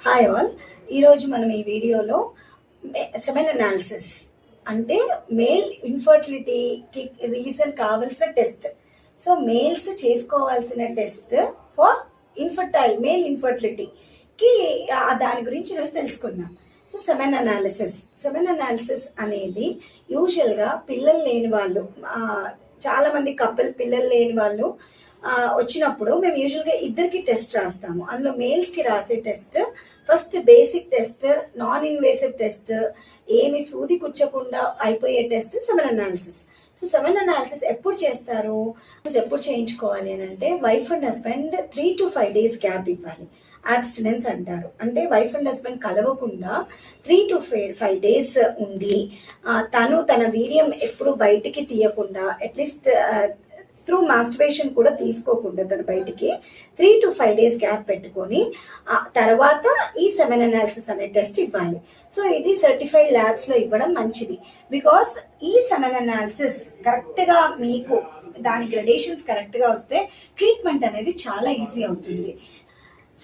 Hi all. ఈరోజు మనం ఈ వీడియోలో సెమెన్ అనాలిసిస్ అంటే మేల్ ఇన్ఫర్టిలిటీకి రీజన్ కావాల్సిన టెస్ట్. సో మేల్స్ చేసుకోవాల్సిన టెస్ట్ ఫర్ మేల్ ఇన్ఫర్టిలిటీకి దాని గురించి ఈరోజు తెలుసుకుందాం. సో సెమెన్ అనాలిసిస్ అనేది యూజువల్గా పిల్లలు లేని వాళ్ళు, చాలా మంది పిల్లలు లేని వాళ్ళు వచ్చినప్పుడు మేము యూజువల్గా ఇద్దరికి టెస్ట్ రాస్తాము. అందులో మేల్స్కి రాసే test first basic test, non invasive test, ఏమి సూది కుచ్చకుండా అయిపోయే test semen analysis. So semen analysis ఎప్పుడు చేస్తారు, ఎప్పుడు చేయించుకోవాలి అని అంటే wife and husband 3 to 5 days gap ఇవ్వాలి. అబ్స్టినెన్స్ అంటారు. అంటే వైఫ్ అండ్ హస్బెండ్ కలవకుండా 3 to 5 days ఉండి తన వీర్యం ఎప్పుడు బయటికి తీయకుండా అట్లీస్ట్ త్రూ మాస్టర్బేషన్ కూడా తీసుకోకుండా తన బయటికి 3 to 5 days గ్యాప్ పెట్టుకొని తర్వాత ఈ సెమెన్ అనాలిసిస్ అనే టెస్ట్ ఇవ్వాలి. సో ఇది సర్టిఫైడ్ ల్యాబ్స్లో ఇవ్వడం మంచిది. బికాస్ ఈ సెమెన్ అనాలిసిస్ కరెక్ట్గా మీకు దాని గ్రెడేషన్స్ కరెక్ట్గా వస్తే ట్రీట్మెంట్ అనేది చాలా ఈజీ అవుతుంది.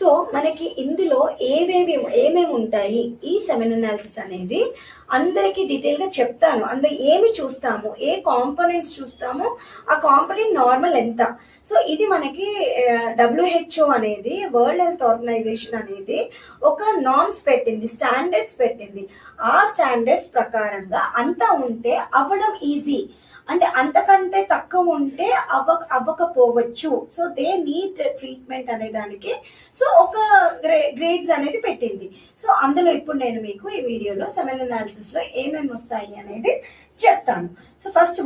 సో మనకి ఇందులో ఏమేమి ఉంటాయి, ఈ సెమెన్ అనాలిసిస్ అనేది అందరికీ డీటెయిల్గా చెప్తాను. అందులో ఏమి చూస్తాము, ఏ కాంపోనెంట్స్ చూస్తాము, ఆ కాంపోనెంట్ నార్మల్ ఎంత. సో ఇది మనకి WHO అనేది, వరల్డ్ హెల్త్ ఆర్గనైజేషన్ అనేది ఒక నార్మ్స్ పెట్టింది, స్టాండర్డ్స్ పెట్టింది. ఆ స్టాండర్డ్స్ ప్రకారంగా అంతా ఉంటే అవ్వడం ఈజీ, అంటే అంతకంటే తక్కువ ఉంటే అవ్వకపోవచ్చు. సో దే నీడ్ ట్రీట్మెంట్ అనే దానికి సో ఒక గ్రేడ్స్ అనేది పెట్టింది. సో అందులో ఇప్పుడు నేను మీకు ఈ వీడియోలో సెమెన్ అనాలిసిస్ లో ఏమేమి వస్తాయి అనేది చెప్తాను. So first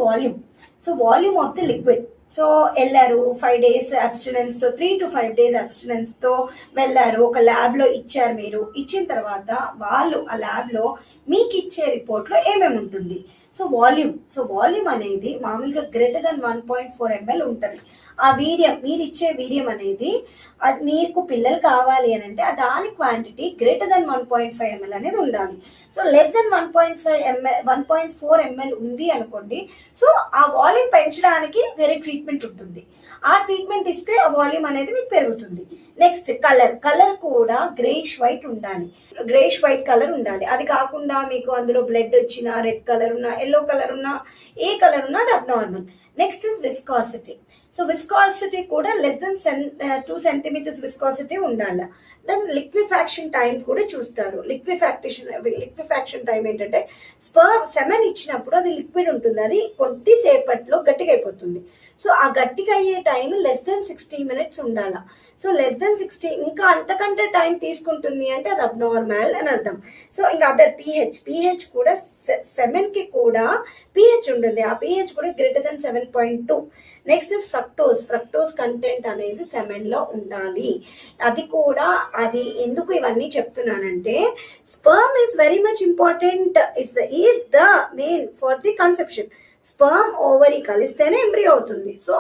volume of the liquid. So వెళ్ళారు 5 days అబ్స్టినెన్స్ తో, 3 to 5 days అబ్స్టినెన్స్ తో వెళ్ళారు, ఒక ల్యాబ్ లో ఇచ్చారు. మీరు ఇచ్చిన తర్వాత వాళ్ళు ఆ ల్యాబ్ లో మీకు ఇచ్చే రిపోర్ట్ లో ఏమేమి ఉంటుంది. సో వాల్యూమ్ అనేది మామూలుగా గ్రేటర్ దెన్ 1.4 ml ఉంటుంది. ఆ వీర్యం, మీరు ఇచ్చే వీర్యం అనేది, అది మీకు పిల్లలు కావాలి అని అంటే దాని క్వాంటిటీ గ్రేటర్ దెన్ 1.5 ml అనేది ఉండాలి. సో లెస్ దెన్ 1.4 ml ఉంది అనుకోండి, సో ఆ వాల్యూమ్ పెంచడానికి వేరే ట్రీట్మెంట్ ఉంటుంది. ఆ ట్రీట్మెంట్ ఇస్తే ఆ వాల్యూమ్ అనేది మీకు పెరుగుతుంది. నెక్స్ట్ కలర్ కూడా గ్రేష్ వైట్ ఉండాలి, గ్రేష్ వైట్ కలర్ ఉండాలి. అది కాకుండా మీకు అందులో బ్లడ్ వచ్చినా, రెడ్ కలర్ ఉన్నా, ఎల్లో కలర్ ఉన్నా, ఏ కలర్ ఉన్నా అది abnormal. Next is viscosity. So viscosity కూడా లెస్ దెన్ 2 centimeters విస్కాసిటీ ఉండాలి. దెన్ లిక్విఫాక్షన్ టైం కూడా చూస్తారు. లిక్విఫాక్షన్ టైం ఏంటంటే సెమెన్ ఇచ్చినప్పుడు అది లిక్విడ్ ఉంటుంది, అది కొద్దిసేపట్లో గట్టిగా అయిపోతుంది. సో ఆ గట్టిగా అయ్యే టైం లెస్ దెన్ 60 minutes ఉండాలి. సో లెస్ దెన్ 60, ఇంకా అంతకంటే టైం తీసుకుంటుంది అంటే అది అబ్నార్మల్ అని అర్థం. సో ఇంకా అదర్ pH కూడా సెమెన్ కి కూడా pH ఉంటుంది. ఆ pH కూడా greater than 7.2. Next is fructose content అనేది సెమెన్ లో ఉండాలి. అది ఎందుకు ఇవన్నీ చెప్తున్నానంటే sperm is very much important, is the main for the conception. Sperm ovary కలిస్తేనే ఎంబ్రియో అవుతుంది. సో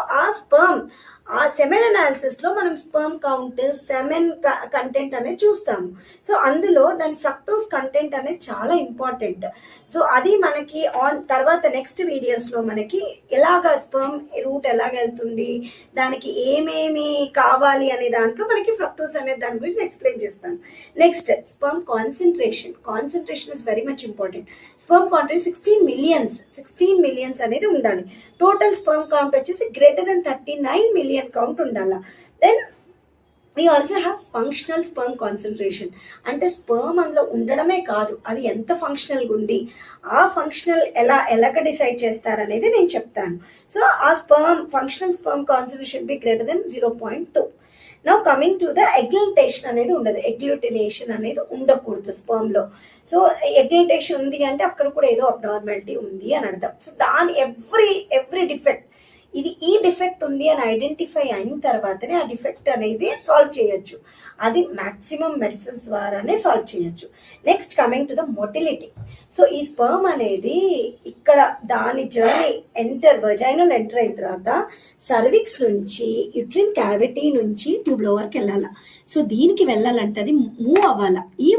ఆ సెమెన్ అనాలిసిస్ లో మనం స్పర్మ్ కౌంట్, సెమెన్ కంటెంట్ అనేది చూస్తాము. సో అందులో దాని ఫ్రక్టోస్ కంటెంట్ అనేది చాలా ఇంపార్టెంట్. సో అది మనకి తర్వాత నెక్స్ట్ వీడియోస్ లో మనకి ఎలాగా స్పర్మ్ రూట్ ఎలాగ వెళ్తుంది, దానికి ఏమేమి కావాలి అనే దాంట్లో మనకి ఫ్రక్టోస్ అనే దాని గురించి ఎక్స్ప్లెయిన్ చేస్తాను. Next sperm concentration is very much important. Sperm concentration 16 millions అనేది ఉండాలి. టోటల్ స్పర్మ్ కౌంట్ వచ్చేసి గ్రేటర్ దెన్ 39 million కౌంట్ ఉండాలి. Then we also have functional sperm concentration. అంటే స్పర్మ్ అందులో ఉండడమే కాదు, అది ఎంత ఫంక్షనల్గా ఉంది, ఆ ఫంక్షనల్ ఎలాగ డిసైడ్ చేస్తారనేది నేను చెప్తాను. సో ఆ functional sperm concentration be greater than 0.2. Now coming to the agglutination అనేది ఉండదు. ఎగ్లూటినేషన్ అనేది ఉండకూడదు స్పర్మ్ లో. సో ఎగ్లూటేషన్ ఉంది అంటే అక్కడ కూడా ఏదో అబ్నార్మాలిటీ ఉంది అని అర్థం. సో దాని ఎవ్రీ డిఫెక్ట్, ఈ డిఫెక్ట్ ఉంది అని ఐడెంటిఫై అయిన తర్వాతనే ఆ డిఫెక్ట్ అనేది సాల్వ్ చేయొచ్చు. అది మాక్సిమం మెడిసిన్స్ ద్వారానే సాల్వ్ చేయొచ్చు. Next coming to the motility. So ఈ స్పర్మ్ అనేది ఇక్కడ దాని జర్నీ వజైనల్ ఎంటర్ అయిన తర్వాత సర్విక్స్ నుంచి యూట్రిన్ క్యావిటీ నుంచి ట్యూబ్ లోవర్కి వెళ్ళాలి. సో దీనికి వెళ్ళాలంటే అది మూవ్ అవ్వాలి. ఈ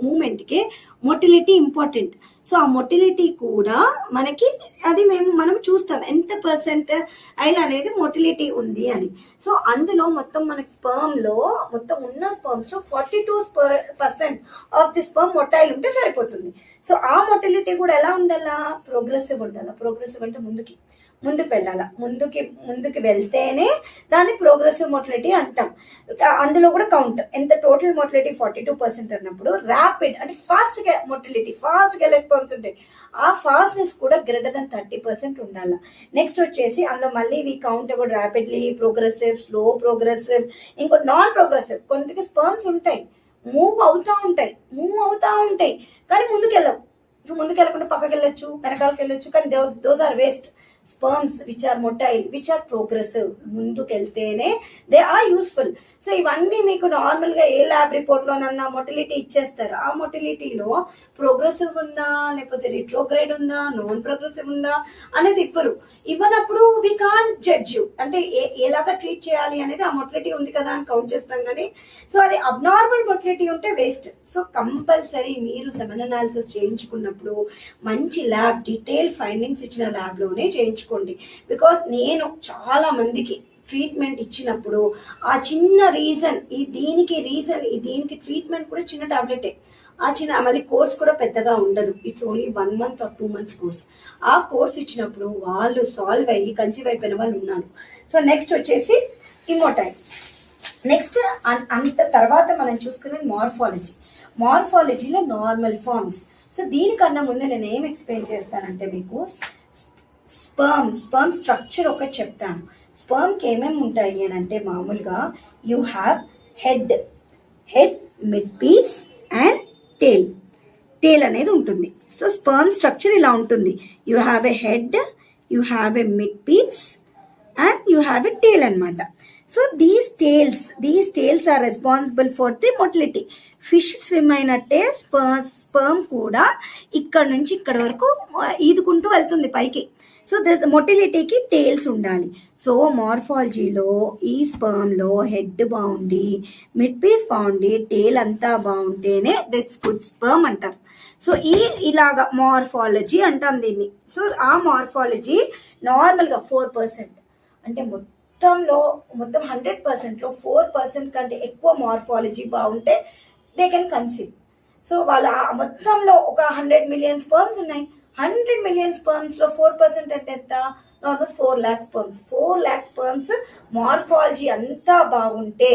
మూవ్మెంట్కే మొటిలిటీ ఇంపార్టెంట్. సో ఆ మొటిలిటీ కూడా మనకి అది మనం చూస్తాం ఎంత పర్సెంట్ ఐల్ అనేది మొటిలిటీ ఉంది అని. సో అందులో మొత్తం మనకి స్పర్మ్ లో మొత్తం ఉన్న స్పర్మ్స్ లో 42% ఆఫ్ ది స్పర్మ్ మొటైల్ ఉంటే సరిపోతుంది. సో ఆ మొటిలిటీ కూడా ఎలా ఉండాలా, ప్రోగ్రెసివ్ ఉండాలా. ప్రోగ్రెసివ్ అంటే ముందుకు వెళ్ళాలా, ముందుకి వెళ్తేనే దాన్ని ప్రోగ్రెసివ్ మొటిలిటీ అంటాం. అందులో కూడా కౌంట్ ఎంత టోటల్ మొటిలిటీ 42% అన్నప్పుడు ర్యాపిడ్ అంటే ఫాస్ట్ గా మొటిలిటీ, ఫాస్ట్ గా స్పర్మ్స్ ఉంటాయి, ఆ ఫాస్ట్నెస్ కూడా గ్రేటర్ దెన్ 30% ఉండాలి. నెక్స్ట్ వచ్చేసి అందులో మళ్ళీ we count about rapidly, progressive, slow progressive, ఇంకో నాన్ ప్రోగ్రెసివ్. కొంతకి స్పర్మ్స్ ఉంటాయి, మూవ్ అవుతా ఉంటాయి కానీ ముందుకు వెళ్ళకుండా పక్కకి వెళ్ళొచ్చు, వెనకాలకి వెళ్ళొచ్చు, కానీ those are waste. Sperms which are motile, which are progressive, ముందుకెళ్తేనే దే ఆర్ యూస్ఫుల్. సో ఇవన్నీ మీకు నార్మల్ గా ఏ ల్యాబ్ రిపోర్ట్ లోనన్నా మొటిలిటీ ఇచ్చేస్తారు. ఆ మొటిలిటీలో ప్రోగ్రెసివ్ ఉందా, లేకపోతే రిట్రోగ్రేడ్ ఉందా, నాన్ ప్రోగ్రెసివ్ ఉందా అనేది ఇవ్వనప్పుడు వి కాంట్ జడ్జ్ యూ, అంటే ఎలాగా ట్రీట్ చేయాలి అనేది ఆ మొటిలిటీ ఉంది కదా అని కౌంట్ చేస్తాం కానీ. సో అది అబ్నార్మల్ మొటిలిటీ ఉంటే వేస్ట్. సో కంపల్సరీ మీరు సెమెన్ అనాలిసిస్ చేయించుకున్నప్పుడు మంచి ల్యాబ్, డీటెయిల్ ఫైండింగ్స్ ఇచ్చిన ల్యాబ్ లోనే చేయించుకోండి. బికాస్ నేను చాలా మందికి ట్రీట్మెంట్ ఇచ్చినప్పుడు ఆ చిన్న రీజన్, దీనికి ట్రీట్మెంట్ కూడా చిన్న టాబ్లెటే, మళ్ళీ కోర్స్ కూడా పెద్దగా ఉండదు, it's only 1 month or 2 months course. ఆ కోర్స్ ఇచ్చినప్పుడు వాళ్ళు సాల్వ్ అయ్యి కన్సీవ్ అయిపోయిన వాళ్ళు ఉన్నారు. సో నెక్స్ట్ వచ్చేసి ఇమ్మొటైల్. నెక్స్ట్ అంత తర్వాత మనం చూసుకునేది మార్ఫాలజీలో నార్మల్ ఫార్మ్స్. సో దీనికన్నా ముందు నేను ఏం ఎక్స్ప్లెయిన్ చేస్తానంటే మీకు స్పర్మ్ స్ట్రక్చర్ ఒకటి చెప్తాను. స్పర్మ్కి ఏమేమి ఉంటాయి అని అంటే మామూలుగా you have head, mid piece and tail అనేది ఉంటుంది. సో స్పర్మ్ స్ట్రక్చర్ ఇలా ఉంటుంది. You have a head, you have a mid piece and you have a tail అనమాట. So these tails are responsible for the motility. Fish swim అయినట్టే sperm కూడా ఇక్కడ నుంచి ఇక్కడ వరకు ఈదుకుంటూ వెళ్తుంది పైకి. సో మొటిలిటీకి టేల్స్ ఉండాలి. సో మార్ఫాలజీలో ఈ స్పర్మ్ లో హెడ్ బాగుండి, మిడ్ పీస్ బాగుండి, టేల్ అంతా బాగుంటేనే దట్స్ గుడ్ స్పర్మ్ అంటారు. సో ఇలాగా మార్ఫాలజీ అంటాం దీన్ని. సో ఆ మార్ఫాలజీ నార్మల్ గా 4%, అంటే మొత్తం 100% లో 4% కంటే ఎక్కువ మార్ఫాలజీ బాగుంటే దే కెన్ కన్సీవ్. సో వాళ్ళ మొత్తంలో ఒక 100 million స్పర్మ్స్ ఉన్నాయి. 100 million స్పర్మ్స్ లో 4% అంటే ఎంత, almost 4 lakh sperms. 4 lakh sperms morphology అంతా బాగుంటే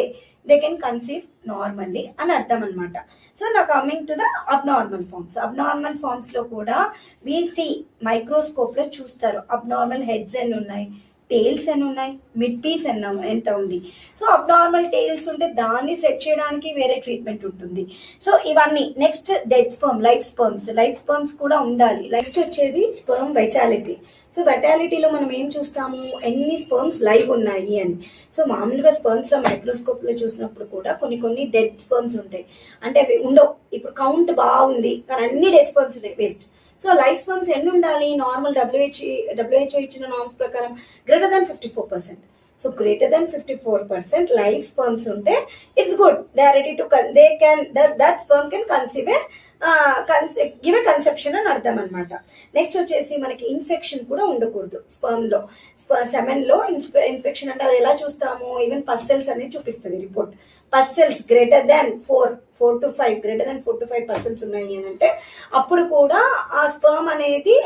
దే కెన్ కన్సీవ్ నార్మల్లీ అని అర్థం అనమాట. సో నా coming to the abnormal forms లో కూడా వీసీ మైక్రోస్కోప్ లో చూస్తారు అబ్నార్మల్ హెడ్స్ ఎన్ని ఉన్నాయి, టేల్స్ ఎన్ని ఉన్నాయి, మిడ్ పీస్ ఎంత ఉంది. సో అబ్నార్మల్ టేల్స్ ఉంటే దాన్ని సెట్ చేయడానికి వేరే ట్రీట్మెంట్ ఉంటుంది. సో ఇవన్నీ. Next dead sperm, life sperms కూడా ఉండాలి. నెక్స్ట్ వచ్చేది స్పర్మ్ వైటాలిటీ. సో వైటాలిటీలో మనం ఏం చూస్తాము, ఎన్ని స్పర్మ్స్ లైవ్ ఉన్నాయి అని. సో మామూలుగా స్పర్మ్స్ లో మైక్రోస్కోప్ లో చూసినప్పుడు కూడా కొన్ని డెడ్ స్పర్మ్స్ ఉంటాయి, అంటే అవి ఉండవు. ఇప్పుడు కౌంట్ బాగుంది కానీ అన్ని డెడ్ స్పర్మ్స్ ఉంటాయి, వేస్ట్. సో లైఫ్ స్పర్మ్స్ ఎన్ని ఉండాలి, నార్మల్ డబ్ల్యూహెచ్ఓ ఇచ్చిన నార్మ్స్ ప్రకారం greater than 54%. So greater than 54% live sperms ఉంటే it's good, they are ready to that sperm can conceive give a conception అని అర్థం అనమాట. నెక్స్ట్ వచ్చేసి మనకి ఇన్ఫెక్షన్ కూడా ఉండకూడదు స్పర్మ్ లో. సెమెన్ లో ఇన్ఫెక్షన్ అంటే అది ఎలా చూస్తాము, ఈవెన్ పస్సెల్స్ అనేది చూపిస్తుంది report. Pus cells greater than 4 to 5 greater than 4 to 5 persons ఉన్నాయి అని అంటే అప్పుడు కూడా ఆ స్పర్మ్ అనేది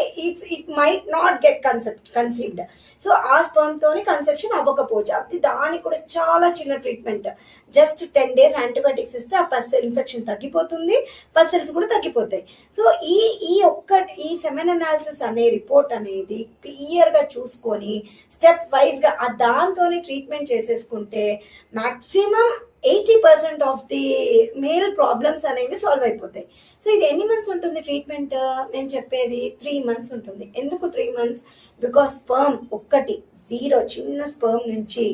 it might not get conceived. So ఆ స్పర్మ్ తోని కన్సెప్షన్ అవ్వకపోవచ్చు. అది దానికి కూడా చాలా చిన్న ట్రీట్మెంట్, జస్ట్ 10 days యాంటీబయాటిక్స్ ఇస్తే ఆ పస్సెల్ ఇన్ఫెక్షన్ తగ్గిపోతుంది, పస్సెల్స్ కూడా తగ్గిపోతాయి. సో ఈ సెమెన్ అనాలిసిస్ అనే రిపోర్ట్ అనేది క్లియర్ గా చూసుకొని స్టెప్ వైజ్ గా దాంతోనే ట్రీట్మెంట్ చేసేసుకుంటే maximum 80% of the male problems అనేవి సాల్వ్ అయిపోతాయి. సో ఇది ఎన్ని మంత్స్ ఉంటుంది ట్రీట్మెంట్, మేము చెప్పేది 3 months ఉంటుంది. ఎందుకు 3 months? బికాస్ స్పర్మ్ ఒక్కటి చిన్న స్పర్మ్ నుంచి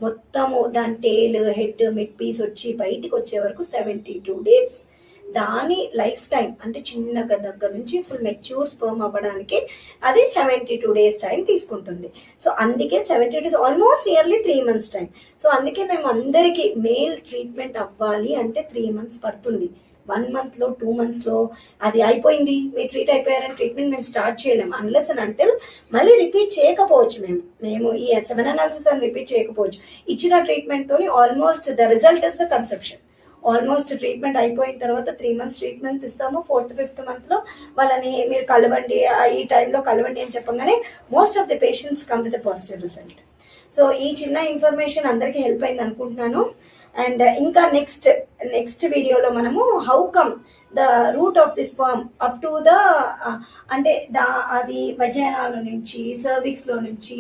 మొత్తము దాని టేల్, హెడ్, మిడ్ పీస్ వచ్చి బయటికి వచ్చే వరకు 72 days. దాని లైఫ్ టైం అంటే చిన్నగా దగ్గర నుంచి ఫుల్ మెచ్యూర్ స్పర్మ్ అవ్వడానికి అది 72 days టైం తీసుకుంటుంది. సో అందుకే 70 days almost nearly 3 months time. So అందుకే మేము అందరికీ మేల్ ట్రీట్మెంట్ అవ్వాలి అంటే 3 months పడుతుంది. 1 monthలో 2 monthsలో అది అయిపోయింది, మీరు ట్రీట్ అయిపోయారని ట్రీట్మెంట్ మేము స్టార్ట్ చేయలేము అన్లెస్ అండ్ అంటిల్ మళ్ళీ రిపీట్ చేయకపోవచ్చు. మేము ఈ సెమెన్ అనాలిసిస్ అని రిపీట్ చేయకపోవచ్చు. ఇచ్చిన ట్రీట్మెంట్తో almost the result is the conception. Almost treatment అయిపోయిన తర్వాత 3 months ట్రీట్మెంట్ ఇస్తాము. 4th 5th monthలో వాళ్ళని మీరు కలవండి, ఈ టైంలో కలవండి అని చెప్పగానే most of the patients come with positive result. So ఈ చిన్న ఇన్ఫర్మేషన్ అందరికీ హెల్ప్ అయింది అనుకుంటున్నాను. అండ్ ఇంకా నెక్స్ట్ వీడియోలో మనము how come the root of the sperm up to the అంటే అది వజైనాలో నుంచి సర్విక్స్లో నుంచి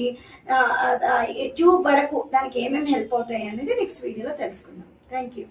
ట్యూబ్ వరకు దానికి ఏమేమి హెల్ప్ అవుతాయి అనేది నెక్స్ట్ వీడియోలో తెలుసుకుందాం. Thank you.